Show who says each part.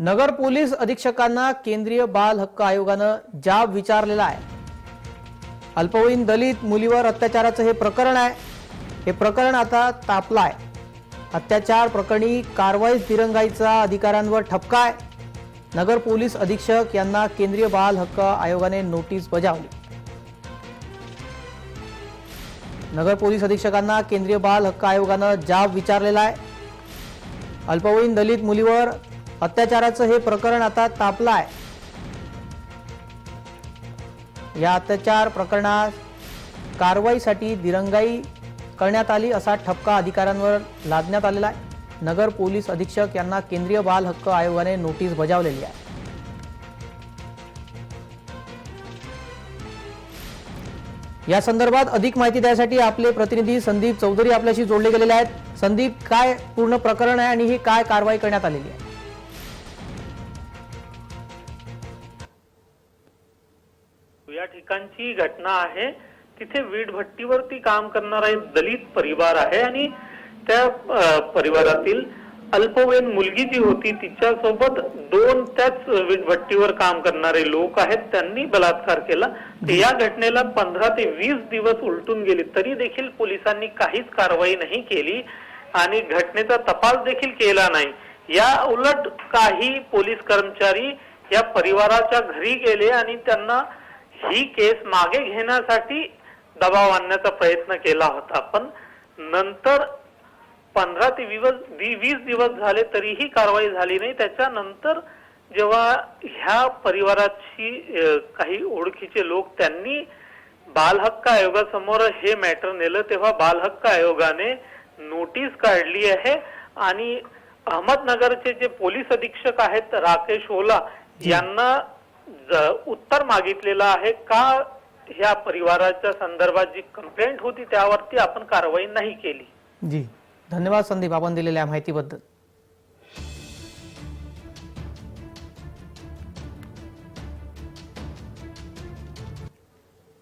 Speaker 1: नगर police अधीक्षकांना केंद्रीय बाल हक्क आयोगानं जाब विचारलेला आहे। अल्पवयीन दलित मुलीवर अत्याचाराचं हे प्रकरण आहे। हे प्रकरण आता तापलं आहे। अत्याचार प्रकरणी कारवाईस दिरंगाईचा अधिकाऱ्यांवर ठपका आहे। नगर पोलीस अधीक्षक यांना केंद्रीय बाल हक्क आयोगाने नोटीस बजावली। नगर पोलीस अधीक्षकांना केंद्रीय बाल हक्क आयोगानं जाब विचारलेला आहे। अल्पवयीन दलित मुलीवर अत्याचाराचं हे प्रकरण आता तापलं आहे। या अत्याचार प्रकरणात कारवाईसाठी दिरंगाई करण्यात आली असा ठपका अधिकाऱ्यांवर लादण्यात आलेला आहे। नगर पोलीस अधीक्षक यांना केंद्रीय बाल हक्क आयोगाने नोटीस बजावलेली आहे। या संदर्भात अधिक माहिती देण्यासाठी आपले प्रतिनिधी संदीप चौधरी आपल्याशी जोडले गेलेले आहेत। संदीप, काय पूर्ण प्रकरण आहे आणि ही काय कारवाई करण्यात आलेली आहे?
Speaker 2: या ठिकाणची घटना आहे। तिथे वीट भट्टीवरती काम करणारा एक दलित परिवार आहे आणि त्या परिवारातील अल्पवयीन मुलगी जी होती तिच्यासोबत दोन त्याच वीट भट्टीवर काम करणारे लोक आहेत, त्यांनी बलात्कार केला। या घटनेला 15 ते 20 दिवस उलटून गेले तरी देखील पोलिसांनी काहीच कारवाई नाही केली आणि घटनेचा तपास देखील केला नाही। या उलट काही पोलीस कर्मचारी या परिवाराच्या घरी गेले आणि त्यांना ही केस मागे घेण्यासाठी दबाव आणण्याचा प्रयत्न केला होता, पण नंतर 15 ते 20 दिवस झाले तरीही कारवाई झाली नाही। त्याच्यानंतर जेव्हा ह्या परिवाराची काही ओळखीचे लोक त्यांनी बाल हक्क आयोगासमोर हे मॅटर नेलं, तेव्हा बाल हक्क आयोगाने नोटीस काढली आहे आणि अहमदनगरचे जे पोलीस अधीक्षक आहेत राकेश ओला यांना उत्तर मागितलेलं आहे का ह्या परिवाराच्या संदर्भात जी कंप्लेंट होती त्यावरती आपण कारवाई नाही केली।
Speaker 1: जी, धन्यवाद संदीप, आपण दिलेल्या माहितीबद्दल।